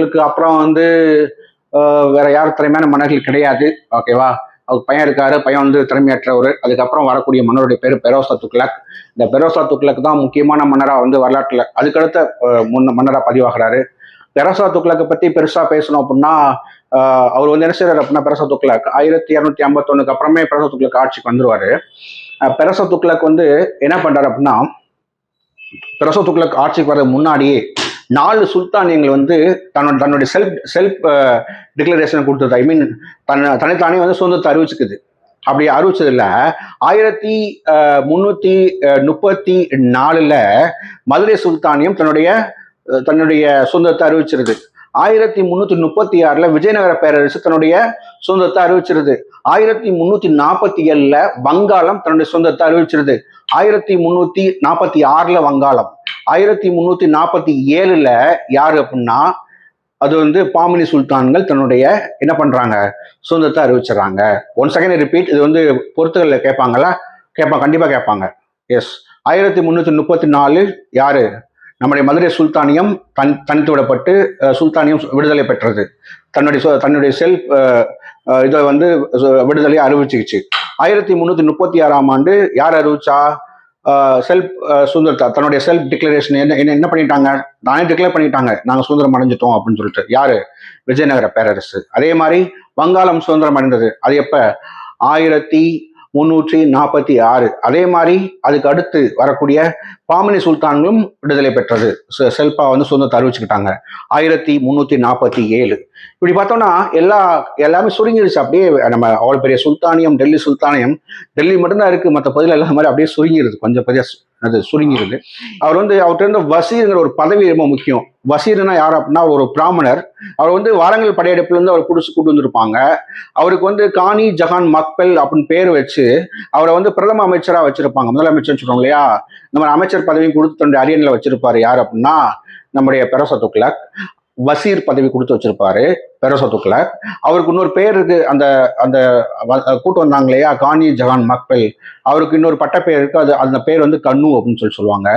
துக்ளக்கு அப்புறம் வந்து வேற யார் திறமையான மன்னர்கள் கிடையாது. ஓகேவா? அவர் பையன் இருக்காரு, பையன் வந்து திறமையற்றவர். அதுக்கப்புறம் வரக்கூடிய மன்னருடைய பேர் பெரோசா துக்ளக். இந்த பெரோசா துக்ளக் தான் முக்கியமான மன்னரா வந்து வரலாற்றுல அதுக்கடுத்த மன்னரா பதிவாகிறாரு. பெரோசா துக்ளக்கை பத்தி பெருசா பேசணும் அப்படின்னா அவர் வந்து என்ன செய்யறாரு அப்படின்னா, பெரோசா துக்ளக் 1251 அப்புறமே பெரோசா துக்ளக் ஆட்சிக்கு வந்துருவாரு. பெரோசா துக்ளக் வந்து என்ன பண்றாரு அப்படின்னா, பெரோசா துக்ளக் ஆட்சிக்கு வர முன்னாடியே 4 சுல்தானியங்கள் வந்து தன்னுடைய செல்ஃப் டிக்ளரேஷன் கொடுத்தது. ஐ மீன் தனித்தானே வந்து சுதந்திரத்தை அறிவிச்சுக்குது. அப்படி அறிவிச்சதுல 1334 மதுரை சுல்தானியம் தன்னுடைய சுதந்திரத்தை அறிவிச்சிருது. 1336 விஜயநகர பேரரசு தன்னுடைய சுதந்திரத்தை அறிவிச்சிருது. 1347 வங்காளம் தன்னுடைய சுதந்திரத்தை அறிவிச்சிருது. 1346 வங்காளம். 1347 யாரு அப்படின்னா அது வந்து பாமினி சுல்தான்கள் தன்னுடைய என்ன பண்றாங்க, சுதந்திரத்தை அறிவிச்சிடறாங்க. ஒன் செகண்ட் ரிப்பீட், இது வந்து பொறுத்துகள்ல கேட்பாங்களா? கண்டிப்பா கேட்பாங்க. எஸ், 1334 யாரு, நம்முடைய மதுரை சுல்தானியம் தனித்து விடப்பட்டு சுல்தானியம் விடுதலை பெற்றது. தன்னுடைய செல்ஃப் இதை வந்து விடுதலை அறிவிச்சுக்கிச்சு. 1336 யார் அறிவிச்சா செல்ஃப் சுதந்திரத்தை, தன்னுடைய செல்ஃப் டிக்ளரேஷன் என்ன பண்ணிட்டாங்க, நானே டிக்ளேர் பண்ணிட்டாங்க, நாங்கள் சுதந்திரம் அடைஞ்சிட்டோம் அப்படின்னு சொல்லிட்டு. யாரு? விஜயநகர பேரரசு. அதே மாதிரி வங்காளம் சுதந்திரம் அடைந்தது. அது எப்ப? 1346. அதே மாதிரி அதுக்கு அடுத்து வரக்கூடிய பாமினி சுல்தான்களும் விடுதலை பெற்றது. செல்பா வந்து சுதந்திரத்தை அறிவிச்சுக்கிட்டாங்க 1347. இப்படி பார்த்தோம்னா எல்லாமே சுருங்கிடுச்சு. அப்படியே நம்ம அவ்வளோ பெரிய சுல்தானியம், டெல்லி சுல்தானியம், டெல்லி மட்டும்தான் இருக்கு, மற்ற பகுதியில் எல்லாம் மாதிரி அப்படியே சுருங்கிடுது, கொஞ்சம் பெரிய அது சுருங்கிடுது. அவர்கிட்ட இருந்த வசீர்ங்கிற ஒரு பதவி ரொம்ப முக்கியம். வசீர்னா யார் அப்படின்னா ஒரு பிராமணர். அவர் வந்து வாரங்கள் படையெடுப்புல இருந்து அவர் கூட்டு வந்திருப்பாங்க. அவருக்கு வந்து கானி ஜஹான் மக்பெல் அப்படின்னு பேர் வச்சு அவரை வந்து பிரதம அமைச்சரா வச்சிருப்பாங்க. முதலமைச்சர் சொல்றோம் இல்லையா, நம்ம அமைச்சர் பதவியும் கொடுத்து தன்னுடைய அரியணையில வச்சிருப்பாரு. யார் அப்படின்னா நம்முடைய பெரோசா துக்ளக். வசீர் பதவி கொடுத்து வச்சிருப்பாரு பெரோசா துக்ளக். அவருக்கு இன்னொரு பேர் இருக்கு, அந்த கூட்டு வந்தாங்க இல்லையா கானி ஜஹான் மக்பெல், அவருக்கு இன்னொரு பட்ட பேர் இருக்கு. அந்த பேர் வந்து கண்ணு அப்படின்னு சொல்லுவாங்க.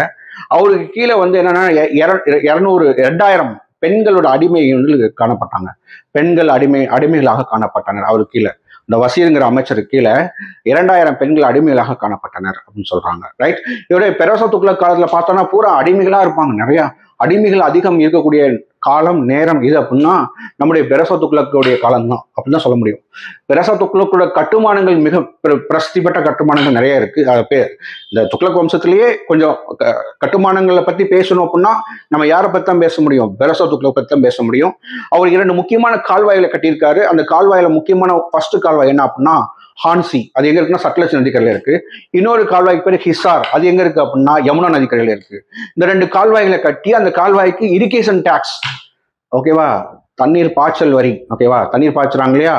அவருக்கு கீழே வந்து என்னன்னா 2000 பெண்களோட அடிமைகள் காணப்பட்டாங்க. பெண்கள் அடிமைகளாக காணப்பட்டனர் அவருக்கு கீழே. இந்த வசீருங்கிற அமைச்சருக்கு கீழே 2000 பெண்கள் அடிமைகளாக காணப்பட்டனர் அப்படின்னு சொல்றாங்க. ரைட். இவருடைய பெரோசா துக்ளக் காலத்துல பார்த்தோம்னா பூரா அடிமைகளா இருப்பாங்க. நிறைய அடிமைகள் அதிகம் இருக்கக்கூடிய காலம், நேரம் இது அப்படின்னா நம்முடைய பெரோசா துக்ளக்குடைய காலம் தான் அப்படின்னு சொல்ல முடியும். பெரோசா துக்ளக்கோட கட்டுமானங்கள் மிக பிரசித்தி பெற்ற கட்டுமானங்கள் நிறைய இருக்கு. இந்த துக்ளக் வம்சத்திலேயே கொஞ்சம் கட்டுமானங்களை பத்தி பேசணும் அப்படின்னா நம்ம யாரை பத்தி தான் பேச முடியும்? பெரோசா துக்ளக் பத்தி தான் பேச முடியும். அவர் 2 முக்கியமான கால்வாயில கட்டியிருக்காரு. அந்த கால்வாயில முக்கியமான ஃபர்ஸ்ட் கால்வாய் என்ன அப்படின்னா ஹான்சி, அது எங்க இருக்குன்னா சட்லஜ் நதிக்கரையில இருக்கு. இன்னொரு கால்வாய்க்கு பேர் ஹிசார், அது எங்க இருக்கு அப்படின்னா யமுனா நதிக்கரையில இருக்கு. இந்த 2 கால்வாய்களை கட்டி அந்த கால்வாய்க்கு இரிகேஷன் டாக்ஸ், ஓகேவா, தண்ணீர் பாய்ச்சல் வரி, ஓகேவா, தண்ணீர் பாய்ச்சுறாங்க இல்லையா,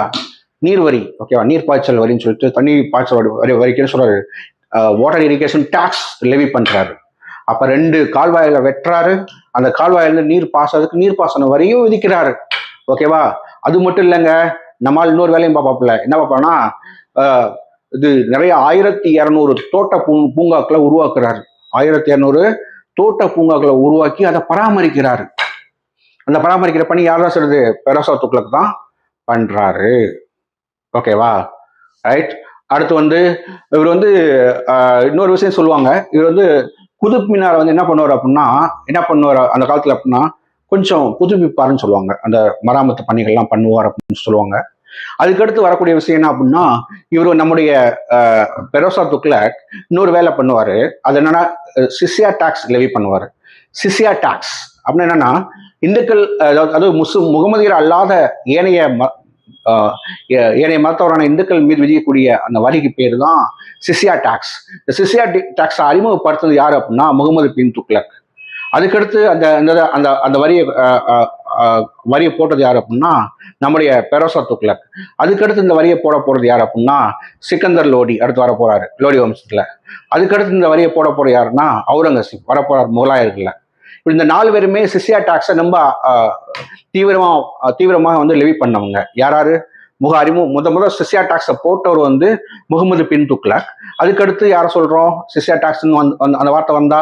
நீர் வரி, ஓகேவா, நீர் பாய்ச்சல் வரின்னு சொல்லிட்டு தண்ணீர் பாய்ச்சல் வரிக்குன்னு சொல்றாரு. வாட்டர் இரிகேஷன் டாக்ஸ் லெவி பண்றாரு. அப்ப 2 கால்வாயில வெட்டுறாரு. அந்த கால்வாயில நீர் நீர்ப்பாசன வரியும் விதிக்கிறாரு. ஓகேவா. அது மட்டும் இல்லைங்க, நம்மால் இன்னொரு வேலையும் பார்ப்பாப்புல. என்ன பார்ப்பான்னா இது நிறைய 1200 தோட்ட பூங்காக்களை உருவாக்குறாரு. 1200 தோட்ட பூங்காக்களை உருவாக்கி அதை பராமரிக்கிறாரு. அந்த பராமரிக்கிற பணி யாரெல்லாம் செய்யுது? பெரோசா துக்ளக் தான் பண்றாரு. ஓகேவா. ரைட். அடுத்து வந்து இவர் வந்து இன்னொரு விஷயம் சொல்லுவாங்க. இவர் வந்து குதுப் மினார் வந்து என்ன பண்ணுவார் அந்த காலத்துல அப்படின்னா கொஞ்சம் புதுப்பிப்பாருன்னு சொல்லுவாங்க. அந்த மராமத்து பணிகள்லாம் பண்ணுவார் அப்படின்னு சொல்லுவாங்க. அதுக்கடுத்து வரக்கூடிய விஷயம் என்ன அப்படின்னா இவர் நம்முடைய பெரோசா துக்ளக் இன்னொரு வேலை பண்ணுவாரு. அது என்னன்னா சிசியா டாக்ஸ் லெவி பண்ணுவாரு. சிசியா டாக்ஸ் அப்படின்னு என்னன்னா இந்துக்கள், அதாவது முகமதியர் அல்லாத ஏனைய மதத்தவரான இந்துக்கள் மீது விதிக்கக்கூடிய அந்த வரிக்கு பேர் தான் சிசியா டாக்ஸ். இந்த சிசியா டாக்ஸ் அறிமுகப்படுத்துறது யாரு அப்படின்னா முகமது பின் துக்ளக். அதுக்கடுத்து அந்த வரியை போட்டது யாரு அப்படின்னா நம்முடைய பெரோசா துக்ளக். அதுக்கடுத்து இந்த வரியை போறது யாரு அப்படின்னா சிக்கந்தர் லோடி அடுத்து வர போறாரு, லோடி வம்சத்துல. அதுக்கடுத்து இந்த வரியை போறது யாருன்னா அவுரங்கசீப் வர போறாரு முகலாயர்கள்ல. இந்த 4 பேருமே சிசியா டாக்ஸை ரொம்ப தீவிரமாக வந்து லெவி பண்ணவங்க. யாராரு? முதல் சிசியா டாக்ஸை போட்டவர் வந்து முகமது பின் துக்ளக். அதுக்கடுத்து யார சொல்றோம்? சிசியா டாக்ஸ் அந்த வார்த்தை வந்தா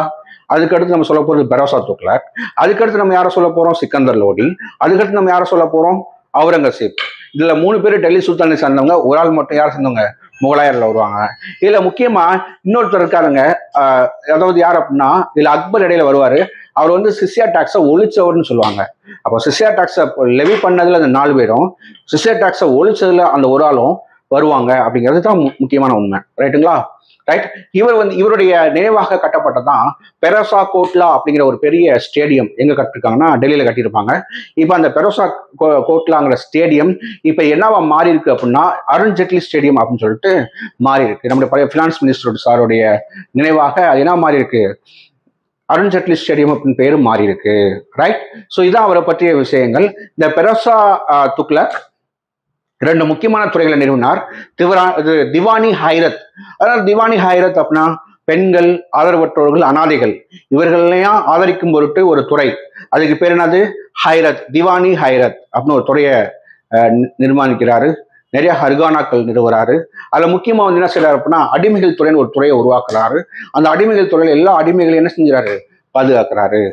அதுக்கடுத்து நம்ம சொல்ல போறது பெரோசா துக்ளக். அதுக்கடுத்து நம்ம யாரை சொல்ல போறோம்? சிக்கந்தர் லோடி. அதுக்கடுத்து நம்ம யாரை சொல்ல போறோம்? அவுரங்கசீப். இதுல 3 பேர் டெல்லி சுல்தானை சேர்ந்தவங்க, ஒரு ஆள் மட்டும் யார் சேர்ந்தவங்க? முகலாயர்ல வருவாங்க. இதுல முக்கியமா இன்னொருத்தர் இருக்காருங்க. அதாவது யார் அப்படின்னா, இதுல அக்பர் இடையில வருவாரு. அவர் வந்து சிசியா டாக்ஸை ஒழிச்சவர்னு சொல்லுவாங்க. அப்போ சிசியா டாக்ஸை லெவி பண்ணதுல அந்த 4 பேரும், சிசியா டாக்ஸை ஒழிச்சதுல அந்த ஒரு ஆளும் வருவாங்க அப்படிங்கிறது தான் முக்கியமான உண்மை. ரைட்டுங்களா? ரைட். இவருடைய நினைவாக கட்டப்பட்டதான் பெரோசா கோட்லா அப்படிங்கிற ஒரு பெரிய ஸ்டேடியம். எங்க கட்டிருக்காங்கன்னா டெல்லியில கட்டியிருப்பாங்க. இப்ப அந்த பெரோசா கோட்லாங்கிற ஸ்டேடியம் இப்ப என்னவா மாறி இருக்கு அப்படின்னா அருண் ஜெட்லி ஸ்டேடியம் அப்படின்னு சொல்லிட்டு மாறி இருக்கு. நம்முடைய பழைய பினான்ஸ் மினிஸ்டர் சாருடைய நினைவாக அது என்ன மாறி இருக்கு? அருண் ஜெட்லி ஸ்டேடியம் அப்படின்னு பேரு மாறி இருக்கு. ரைட். ஸோ இதான் அவரை பற்றிய விஷயங்கள். இந்த பெரோசா துக்ளக் 2 முக்கியமான துறைகளை நிறுவினார். திவானி ஹைரத். அதாவது திவானி ஹைரத் அப்படின்னா பெண்கள், ஆதரவற்றவர்கள், அனாதைகள் இவர்களையும் ஆதரிக்கும் பொருட்டு ஒரு துறை. அதுக்கு பேர் என்னது? ஹைரத். திவானி ஹைரத் அப்படின்னு ஒரு துறையை நிர்மாணிக்கிறாரு. நிறைய ஹர்கானாக்கள் நிறுவுறாரு. அதுல முக்கியமா வந்து என்ன செய்யறாரு அப்படின்னா அடிமைகள் துறைன்னு ஒரு துறையை உருவாக்குறாரு. அந்த அடிமைகள் துறையில எல்லா அடிமைகளையும் என்ன செஞ்சாரு? பாதுகாக்கிறாரு.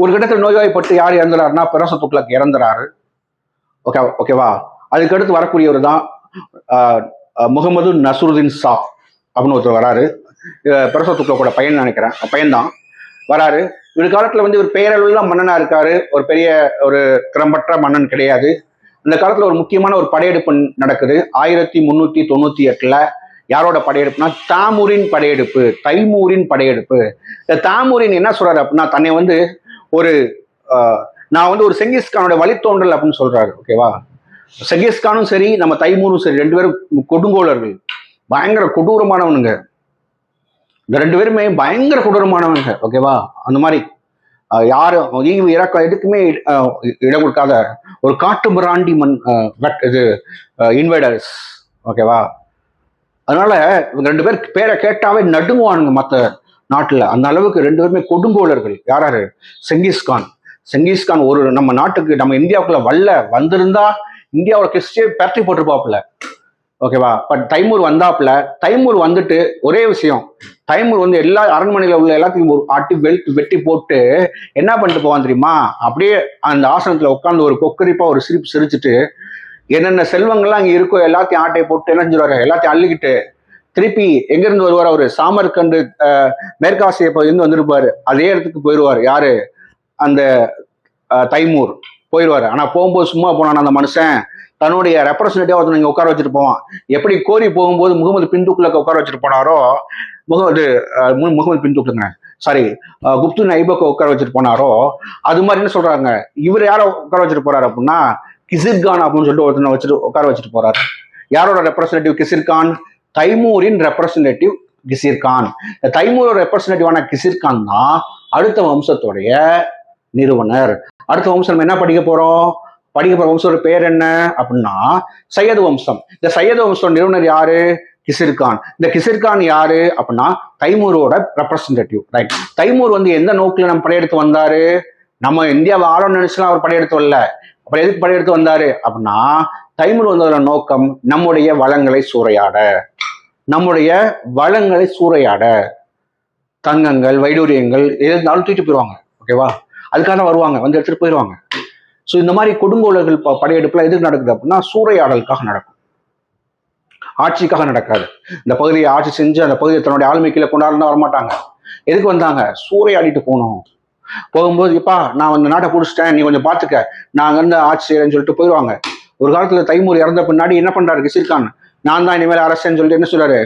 ஒரு கட்டத்தில் நோய்வாய்ப்பட்டு யார் இறந்துறாருன்னா பெரோசா துக்ளக் இறந்துறாரு. ஓகேவா? அதுக்கடுத்து வரக்கூடியவர் தான் முகமது நசுருதீன் ஷா அப்படின்னு ஒருத்தர் வராரு. பெரோசா துக்ளக்கோட பையன் நினைக்கிறேன், பையன்தான் வராரு. இவர் காலத்துல வந்து இவர் பெயரளவுல மன்னனா இருக்காரு. ஒரு பெரிய ஒரு திறம்பற்ற மன்னன் கிடையாது. இந்த காலத்துல ஒரு முக்கியமான ஒரு படையெடுப்பு நடக்குது 1398. யாரோட படையெடுப்புனா தாமூரின் படையெடுப்பு, தைமூரின் படையெடுப்பு. இந்த தாமூரின் என்ன சொல்றாரு அப்படின்னா தன்னை வந்து ஒரு நான் வந்து ஒரு செங்கிஸ்கானோட வழித்தோன்றல் அப்படின்னு சொல்றாரு. ஓகேவா? செங்கிஸ்கானும் சரி, நம்ம தைமூரும் சரி, 2 பேரும் கொடுங்கோலர்கள், பயங்கர கொடூரமானவனுங்க. இந்த 2 பேருமே பயங்கர கொடூரமானவனுங்க. ஓகேவா? அந்த மாதிரி யாரும் இறக்கம் எதுக்குமே இடம் கொடுக்காத ஒரு காட்டு மிராண்டி இது இன்வைடர்ஸ். ஓகேவா? அதனால இவங்க 2 பேர் பேரை கேட்டாவே நடுங்குவானுங்க மற்ற நாட்டுல. அந்த அளவுக்கு 2 பேருமே கொடுங்கோலர்கள். யாராரு? செங்கிஸ்கான். செங்கிஸ்கான் ஒரு நம்ம நாட்டுக்கு, நம்ம இந்தியாவுக்குள்ள வந்திருந்தா இந்தியாவோட கிறிஸ்டியை பரட்டி போட்டிருப்பாப்புல. ஓகேவா? But Timur வந்தாப்புல. தைமூர் வந்துட்டு ஒரே விஷயம், தைமூர் வந்து எல்லா அரண்மனையில உள்ள எல்லாத்தையும் வெட்டி போட்டு என்ன பண்ணிட்டு போவான் தெரியுமா? அப்படியே அந்த ஆசனத்துல உட்காந்து ஒரு கொக்கரிப்பா ஒரு சிரிப்பு சிரிச்சுட்டு என்னென்ன செல்வங்கள்லாம் அங்க இருக்கோ எல்லாத்தையும் ஆட்டையை போட்டு என்ன செஞ்சுருவாரு? எல்லாத்தையும் அள்ளிக்கிட்டு திருப்பி எங்க இருந்து வருவார்? அவரு சாமர்கண்டு மேற்காசிய பகுதியிலிருந்து வந்திருப்பாரு. அதே இடத்துக்கு போயிடுவார். யாரு? அந்த தைமூர் போயிடுவாரு. ஆனா போகும்போது சும்மா போனான் அந்த மனுஷன். தன்னுடைய ரெப்ரசன்டேட்டிவ் ஒருத்தர் நீங்க உட்கார வச்சுட்டு போவான். எப்படி கோரி போகும்போது முகமது பின் துக்ளக் உட்கார வச்சுட்டு போனாரோ, முகமது பின் துக்ளக் சாரி குப்து ஐபக்கை உட்கார வச்சுட்டு போனாரோ, அது மாதிரி என்ன சொல்றாங்க, இவர் யார உட்கார வச்சுட்டு போறாரு அப்படின்னா கிசிர்கான் அப்படின்னு சொல்லிட்டு ஒருத்தனை வச்சுட்டு உட்கார வச்சுட்டு போறாரு. யாரோட ரெப்ரசன்டேட்டிவ்? கிசிர்கான். தைமூரின் ரெப்ரசன்டேட்டிவ் கிசிர்கான். தைமூரோட ரெப்ரசன்டேட்டிவான கிசிர்கான் தான் அடுத்த வம்சத்துடைய நிறுவனர். அடுத்த வம்சம் என்ன படிக்க போறோம்? படிக்க போற வம்சத்தோட பேர் என்ன அப்படின்னா சையது வம்சம். இந்த சையது வம்சத்தோட நிறுவனர் யாரு? கிசிர்கான். இந்த கிசிர்கான் யாரு அப்படின்னா தைமூரோட ரெப்ரசன்டேட்டிவ். ரைட். தைமூர் வந்து எந்த நோக்கில நம்ம படையெடுத்து வந்தாரு? நம்ம இந்தியாவை ஆளணும்னு நினைச்சுலாம் அவர் படையெடுத்து வரல. அப்புறம் எதுக்கு படையெடுத்து வந்தாரு அப்படின்னா தைமூர் வந்ததோட நோக்கம் நம்முடைய வளங்களை சூறையாட, நம்முடைய வளங்களை சூறையாட. தங்கங்கள், வைடூரியங்கள் எது இருந்தாலும் தூக்கிட்டு போயிடுவாங்க. ஓகேவா? அதுக்காக தான் வருவாங்க, வந்து எடுத்துட்டு போயிடுவாங்க. ஸோ இந்த மாதிரி கொடுங்கோலர்கள் படையெடுப்புலாம் எதுக்கு நடக்குது அப்படின்னா சூறையாடலுக்காக நடக்கும், ஆட்சிக்காக நடக்காது. இந்த பகுதியை ஆட்சி செஞ்சு அந்த பகுதியை தன்னுடைய ஆளுமைக்குள்ள கொண்டாடுனா வரமாட்டாங்க. எதுக்கு வந்தாங்க? சூறையாடிட்டு போகணும். போகும்போது இப்பா நான் அந்த நாட்டை பிடிச்சிட்டேன், நீ கொஞ்சம் பார்த்துக்க, நான் அங்கிருந்து ஆட்சி செய்யறேன்னு சொல்லிட்டு போயிடுவாங்க. ஒரு காலத்துல தைமூர் இறந்த பின்னாடி என்ன பண்றாரு கிசிர்கான்? நான் தான் இனிமேல் அரசேன்னு சொல்லிட்டு என்ன சொல்றாரு?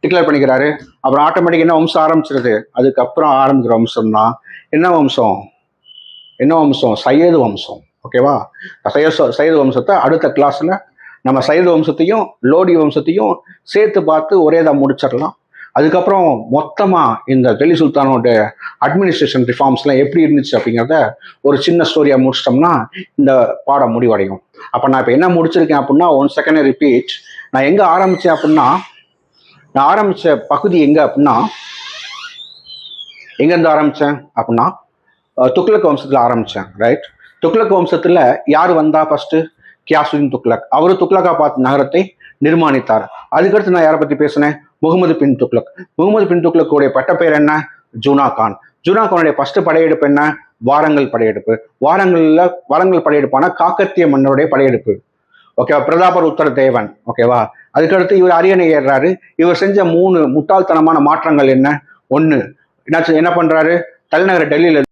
டிக்ளேர் பண்ணிக்கிறாரு. அப்புறம் ஆட்டோமேட்டிக் என்ன வம்சம் ஆரம்பிச்சிருது. அதுக்கப்புறம் ஆரம்பிக்கிற வம்சம் தான் என்ன வம்சம்? சையது வம்சம். ஓகேவா? சையது வம்சத்தை அடுத்த கிளாஸ்ல நம்ம சையது வம்சத்தையும் லோடி வம்சத்தையும் சேர்த்து பார்த்து ஒரே தான் முடிச்சிடலாம். அதுக்கப்புறம் மொத்தமா இந்த டெல்லி சுல்தானோட அட்மினிஸ்ட்ரேஷன் ரிஃபார்ம்ஸ்லாம் எப்படி இருந்துச்சு அப்படிங்கிறத ஒரு சின்ன ஸ்டோரியா முடிச்சிட்டோம்னா இந்த பாடம் முடிவடையும். அப்ப நான் இப்ப என்ன முடிச்சிருக்கேன் அப்படின்னா, 1 செகண்ட் ரிப்பீட். நான் எங்க ஆரம்பிச்சேன் அப்படின்னா, நான் ஆரம்பிச்ச பகுதி எங்க அப்படின்னா, எங்க இருந்து ஆரம்பிச்சேன் அப்படின்னா துக்ளக் வம்சத்துல ஆரம்பிச்சேன். ரைட். துக்ளக் வம்சத்துல யார் வந்தா ஃபர்ஸ்ட்? கியாசுதீன் துக்ளக். அவரு துக்ளக்காபாத் நகரத்தை நிர்மாணித்தார். அதுக்கடுத்து நான் யாரை பத்தி பேசினேன்? முகமது பின் துக்ளக். முகமது பின் துக்ளக்குடைய பட்ட பெயர் என்ன? ஜூனா கான். ஜூனா ஃபர்ஸ்ட் படையெடுப்பு என்ன? வாரங்கல் படையெடுப்பு. வாரங்கல் படையெடுப்பான காக்கத்திய மன்னருடைய படையெடுப்பு. ஓகேவா? பிரதாபர் உத்தர தேவன். ஓகேவா? அதுக்கடுத்து இவர் அரியணை ஏறுறாரு. இவர் செஞ்ச 3 முட்டாள்தனமான மாற்றங்கள் என்ன? ஒண்ணு என்ன பண்றாரு? தலைநகர் டெல்லியில